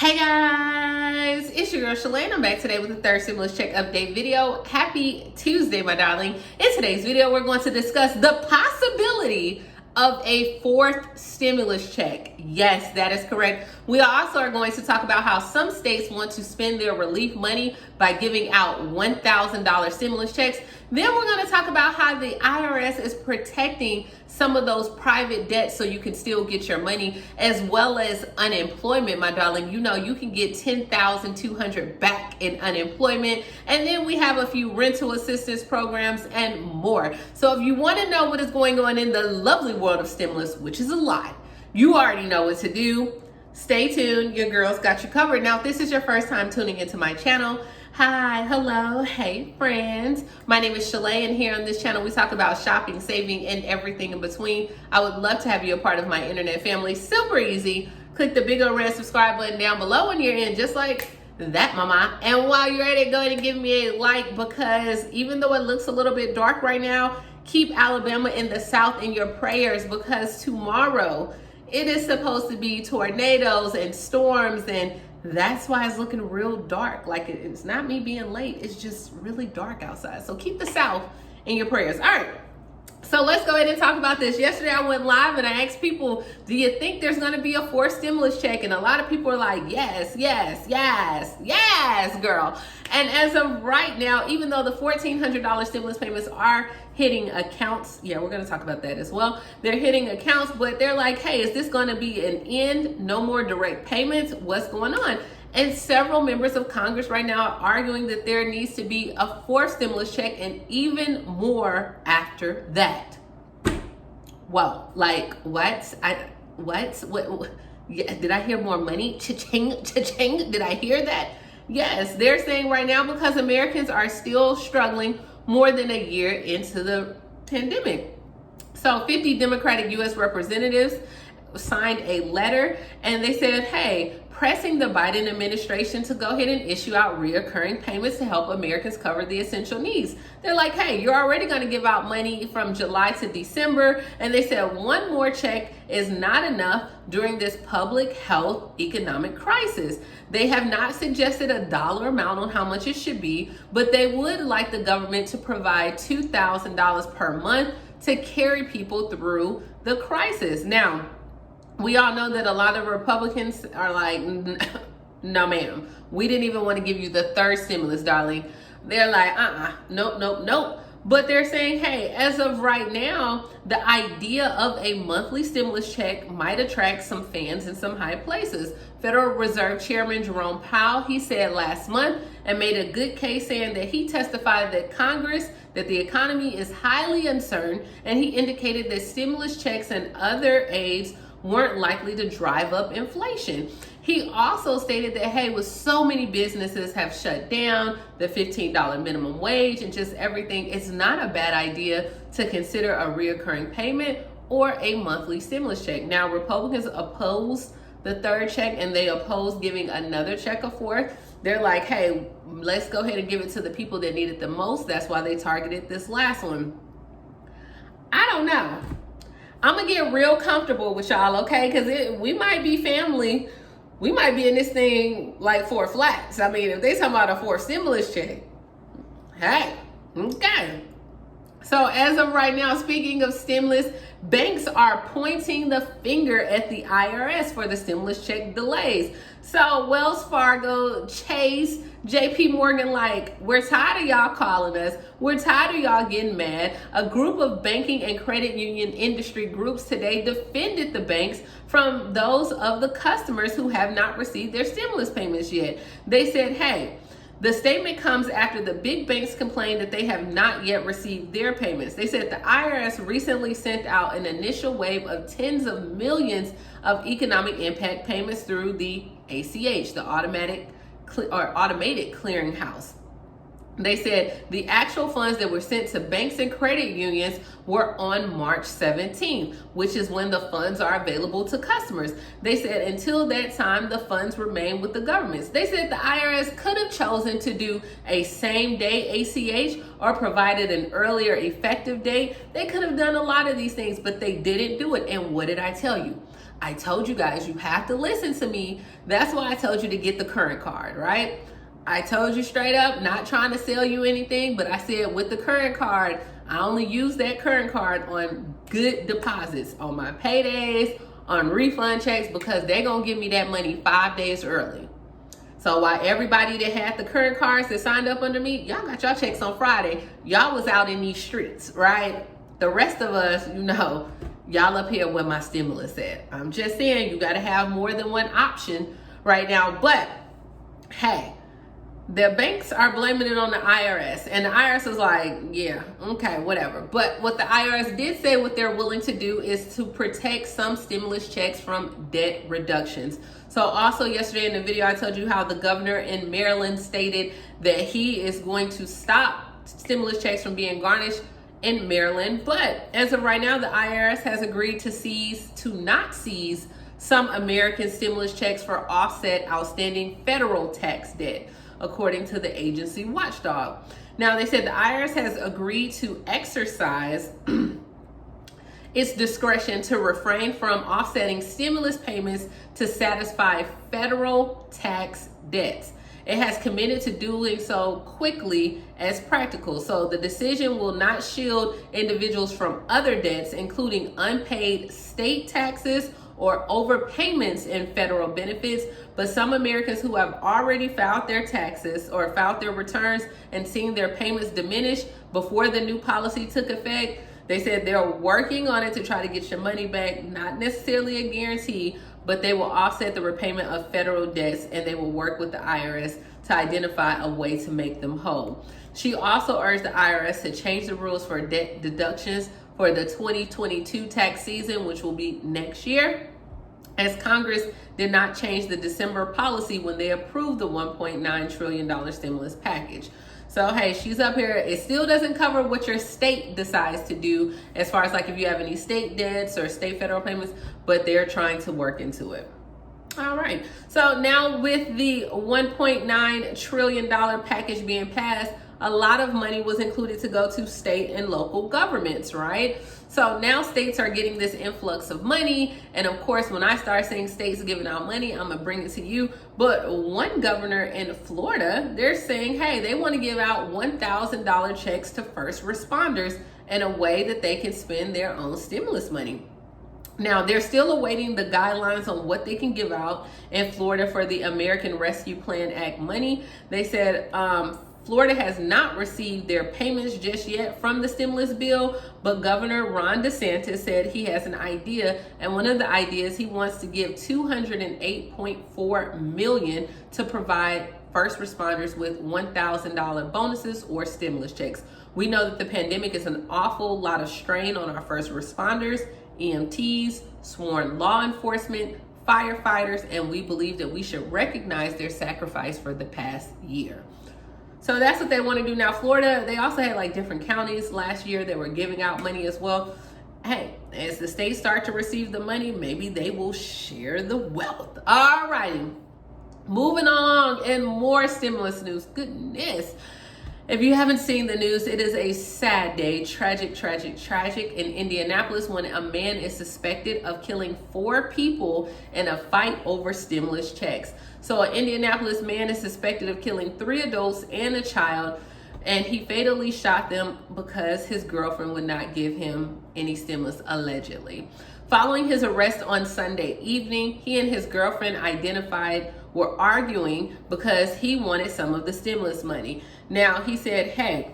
Hey guys, it's your girl Shalae and I'm back today with the third stimulus check update video. Happy Tuesday, my darling. In today's video, we're going to discuss the possibility of a fourth stimulus check. Yes, that is correct. We also are going to talk about how some states want to spend their relief money by giving out $1,000 stimulus checks. Then we're going to talk about how the IRS is protecting some of those private debts so you can still get your money, as well as unemployment, my darling. You know, you can get $10,200 back in unemployment. And then we have a few rental assistance programs and more. So if you want to know what is going on in the lovely world of stimulus, which is a lot, you already know what to do. Stay tuned. Your girl's got you covered. Now, if this is your first time tuning into my channel, hi, hello, hey friends. My name is Shalae, and here on this channel we talk about shopping, saving, and everything in between. I would love to have you a part of my internet family. Super easy. Click the big old red subscribe button down below when you're in, just like that, mama. And while you're at it, go ahead and give me a like, because even though it looks a little bit dark right now, keep Alabama in the South in your prayers, because tomorrow it is supposed to be tornadoes and storms, and that's why it's looking real dark. Like, it's not me being late, it's just really dark outside. So keep the South in your prayers. All right, so let's go ahead and talk about this. Yesterday I went live and I asked people, do you think there's going to be a fourth stimulus check? And a lot of people are like, yes, yes, yes, yes, girl. And as of right now, even though the $1,400 stimulus payments are hitting accounts, yeah, we're going to talk about that as well. They're hitting accounts, but they're like, hey, is this going to be an end? No more direct payments? What's going on? And several members of Congress right now are arguing that there needs to be a fourth stimulus check and even more after that. Whoa, like what? What? Yeah, did I hear more money? Cha-ching, cha-ching. Did I hear that? Yes, they're saying right now, because Americans are still struggling more than a year into the pandemic. So 50 Democratic U.S. representatives signed a letter, and they said, hey, pressing the Biden administration to go ahead and issue out reoccurring payments to help Americans cover the essential needs. They're like, hey, you're already going to give out money from July to December. And they said one more check is not enough during this public health economic crisis. They have not suggested a dollar amount on how much it should be, but they would like the government to provide $2,000 per month to carry people through the crisis. Now, we all know that a lot of Republicans are like, no ma'am, we didn't even want to give you the third stimulus, darling. They're like, nope. But they're saying, hey, as of right now, the idea of a monthly stimulus check might attract some fans in some high places. Federal Reserve Chairman Jerome Powell, he said last month and made a good case, saying that he testified that that the economy is highly uncertain, and he indicated that stimulus checks and other aids weren't likely to drive up inflation. He also stated that, hey, with so many businesses have shut down, the $15 minimum wage and just everything, it's not a bad idea to consider a reoccurring payment or a monthly stimulus check. Now, Republicans oppose the third check, and they oppose giving another check a fourth. They're like, hey, let's go ahead and give it to the people that need it the most. That's why they targeted this last one. I don't know. I'm gonna get real comfortable with y'all, okay? Because we might be family. We might be in this thing like four flats. I mean, if they talking about a fourth stimulus check, hey, okay. So as of right now, speaking of stimulus, banks are pointing the finger at the IRS for the stimulus check delays. So Wells Fargo, Chase, JP Morgan, like, we're tired of y'all calling us. We're tired of y'all getting mad. A group of banking and credit union industry groups today defended the banks from those of the customers who have not received their stimulus payments yet. They said, hey, the statement comes after the big banks complained that they have not yet received their payments. They said the IRS recently sent out an initial wave of tens of millions of economic impact payments through the ACH, the automated clearinghouse. They said the actual funds that were sent to banks and credit unions were on March 17th, which is when the funds are available to customers. They said until that time, the funds remain with the governments. They said the IRS could have chosen to do a same day ACH or provided an earlier effective date. They could have done a lot of these things, but they didn't do it. And what did I tell you? I told you guys, you have to listen to me. That's why I told you to get the current card, right? I told you straight up, not trying to sell you anything, but I said with the current card, I only use that current card on good deposits, on my paydays, on refund checks, because they're going to give me that money 5 days early. So while everybody that had the current cards that signed up under me, y'all got y'all checks on Friday. Y'all was out in these streets, right? The rest of us, y'all up here where my stimulus at. I'm just saying, you got to have more than one option right now. But hey, the banks are blaming it on the IRS, and the IRS was like, yeah, okay, whatever. But what the IRS did say, what they're willing to do is to protect some stimulus checks from debt reductions. So also yesterday in the video, I told you how the governor in Maryland stated that he is going to stop stimulus checks from being garnished in Maryland. But as of right now, the IRS has agreed to not seize some American stimulus checks for offset outstanding federal tax debt, according to the agency watchdog. Now, they said the IRS has agreed to exercise its discretion to refrain from offsetting stimulus payments to satisfy federal tax debts. It has committed to doing so quickly as practical. So the decision will not shield individuals from other debts, including unpaid state taxes or overpayments in federal benefits, but some Americans who have already filed their taxes or filed their returns and seen their payments diminish before the new policy took effect, they said they're working on it to try to get your money back. Not necessarily a guarantee, but they will offset the repayment of federal debts, and they will work with the IRS to identify a way to make them whole. She also urged the IRS to change the rules for debt deductions for the 2022 tax season, which will be next year, as Congress did not change the December policy when they approved the $1.9 trillion stimulus package. So, hey, she's up here. It still doesn't cover what your state decides to do as far as like if you have any state debts or state federal payments, but they're trying to work into it. All right. So now with the $1.9 trillion package being passed, a lot of money was included to go to state and local governments, right? So now states are getting this influx of money. And of course, when I start saying states giving out money, I'm gonna bring it to you. But one governor in Florida, they're saying, hey, they want to give out $1,000 checks to first responders in a way that they can spend their own stimulus money. Now, they're still awaiting the guidelines on what they can give out in Florida for the American Rescue Plan Act money. They said Florida has not received their payments just yet from the stimulus bill, but Governor Ron DeSantis said he has an idea, and one of the ideas, he wants to give $208.4 million to provide first responders with $1,000 bonuses or stimulus checks. We know that the pandemic is an awful lot of strain on our first responders, EMTs, sworn law enforcement, firefighters, and we believe that we should recognize their sacrifice for the past year. So that's what they want to do now. Florida, they also had like different counties last year that were giving out money as well. Hey, as the states start to receive the money, maybe they will share the wealth. All righty, moving on, and more stimulus news. Goodness. If you haven't seen the news, it is a sad day. Tragic in Indianapolis when a man is suspected of killing 4 people in a fight over stimulus checks. So an Indianapolis man is suspected of killing 3 adults and a child, and he fatally shot them because his girlfriend would not give him any stimulus, allegedly. Following his arrest on Sunday evening, he and his girlfriend were arguing because he wanted some of the stimulus money. Now, he said, hey,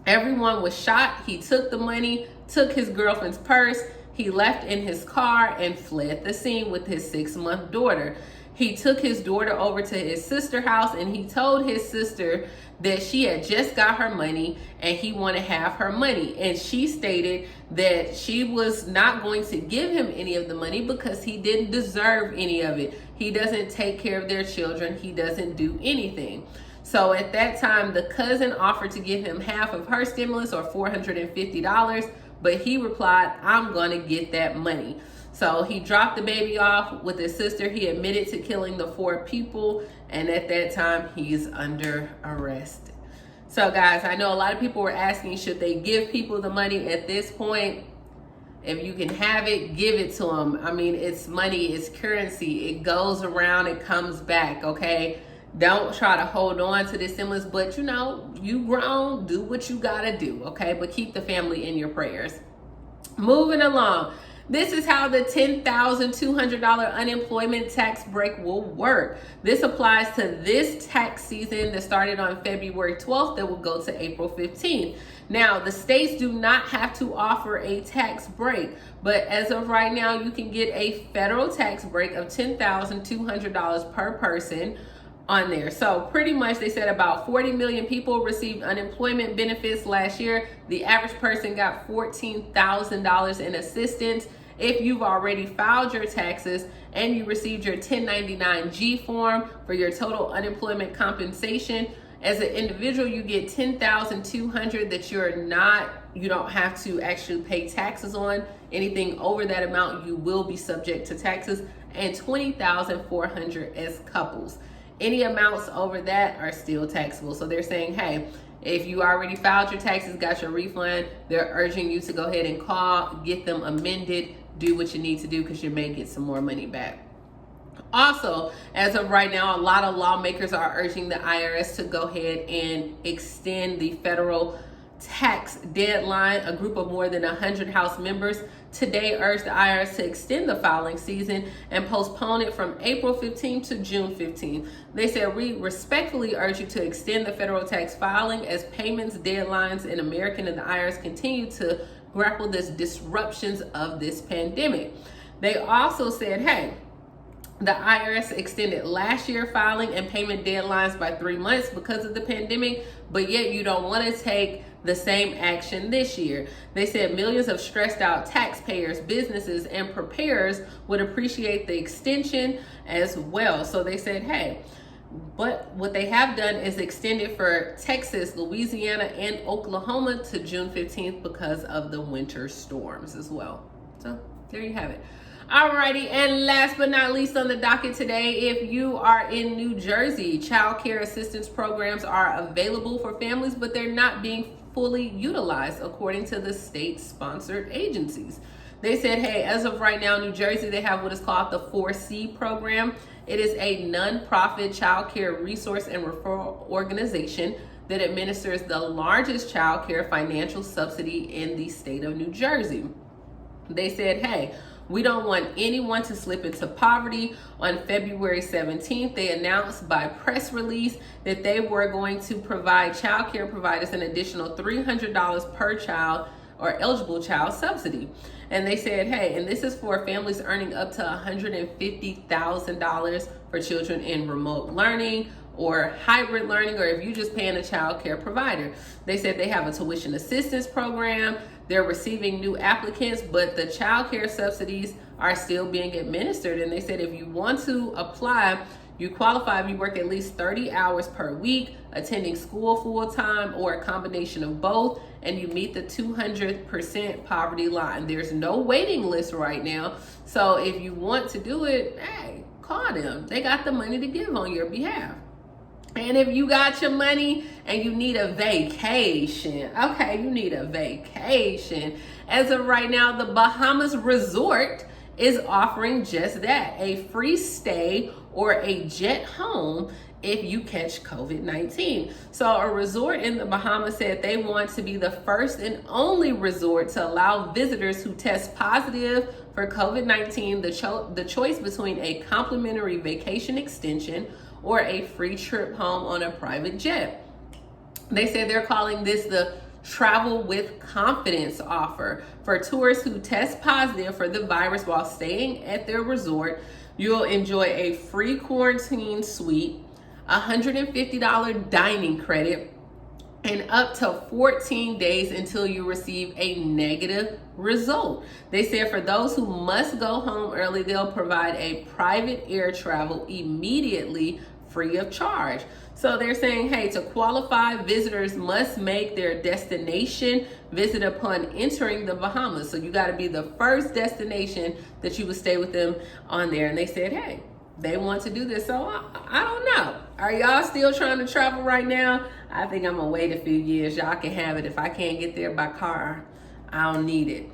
everyone was shot. He took the money, took his girlfriend's purse. He left in his car and fled the scene with his 6-month daughter. He took his daughter over to his sister's house, and he told his sister that she had just got her money and he wanted half her money. And she stated that she was not going to give him any of the money because he didn't deserve any of it. He doesn't take care of their children. He doesn't do anything. So at that time, the cousin offered to give him half of her stimulus, or $450, but he replied, I'm gonna get that money. So he dropped the baby off with his sister. He admitted to killing the 4 people, and at that time, he's under arrest. So guys, I know a lot of people were asking, should they give people the money at this point? If you can have it, give it to them. I mean, it's money, it's currency. It goes around, it comes back, okay? Don't try to hold on to this stimulus, but you know, you grown, do what you gotta do, okay? But keep the family in your prayers. Moving along. This is how the $10,200 unemployment tax break will work. This applies to this tax season that started on February 12th that will go to April 15th. Now, the states do not have to offer a tax break, but as of right now, you can get a federal tax break of $10,200 per person on there. So pretty much they said about 40 million people received unemployment benefits last year. The average person got $14,000 in assistance. If you've already filed your taxes and you received your 1099-G form for your total unemployment compensation, as an individual, you get $10,200 that you don't have to actually pay taxes on. Anything over that amount, you will be subject to taxes, and $20,400 as couples. Any amounts over that are still taxable. So they're saying, hey, if you already filed your taxes, got your refund, they're urging you to go ahead and call, get them amended, do what you need to do because you may get some more money back. Also, as of right now, a lot of lawmakers are urging the IRS to go ahead and extend the federal tax deadline. A group of more than 100 House members today urged the IRS to extend the filing season and postpone it from April 15th to June 15th. They said, we respectfully urge you to extend the federal tax filing as payments deadlines in America and the IRS continue to grapple with disruptions of this pandemic. They also said, hey, the IRS extended last year filing and payment deadlines by 3 months because of the pandemic, but yet you don't want to take the same action this year. They said millions of stressed out taxpayers, businesses, and preparers would appreciate the extension as well. So they said, hey, but what they have done is extended for Texas, Louisiana, and Oklahoma to June 15th because of the winter storms as well. So there you have it. Alrighty, and last but not least on the docket today, if you are in New Jersey, child care assistance programs are available for families, but they're not being fully utilized according to the state-sponsored agencies. They said, hey, as of right now, New Jersey, they have what is called the 4C program. It is a nonprofit child care resource and referral organization that administers the largest child care financial subsidy in the state of New Jersey. They said, hey, we don't want anyone to slip into poverty. On February 17th, they announced by press release that they were going to provide child care providers an additional $300 per child or eligible child subsidy. And they said, hey, and this is for families earning up to $150,000 for children in remote learning or hybrid learning, or if you're just paying a child care provider. They said they have a tuition assistance program. They're receiving new applicants, but the child care subsidies are still being administered. And they said if you want to apply, you qualify if you work at least 30 hours per week, attending school full-time, or a combination of both, and you meet the 200% poverty line. There's no waiting list right now. So if you want to do it, hey, call them. They got the money to give on your behalf. And if you got your money and you need a vacation, okay, you need a vacation. As of right now, the Bahamas Resort is offering just that, a free stay or a jet home if you catch COVID-19. So a resort in the Bahamas said they want to be the first and only resort to allow visitors who test positive for COVID-19 the choice between a complimentary vacation extension or a free trip home on a private jet. They say they're calling this the Travel with Confidence offer. For tourists who test positive for the virus while staying at their resort, you'll enjoy a free quarantine suite, $150 dining credit, and up to 14 days until you receive a negative result. They said for those who must go home early, they'll provide a private air travel immediately free of charge. So they're saying, hey, to qualify, visitors must make their destination visit upon entering the Bahamas. So you got to be the first destination that you would stay with them on there. And they said, hey, they want to do this. So I don't know. Are y'all still trying to travel right now? I think I'm going to wait a few years. Y'all can have it. If I can't get there by car, I don't need it.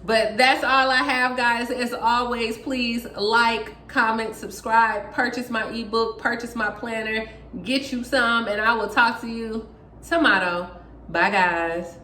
But that's all I have, guys. As always, please like, comment, subscribe, purchase my ebook, purchase my planner, get you some, and I will talk to you tomorrow. Bye, guys.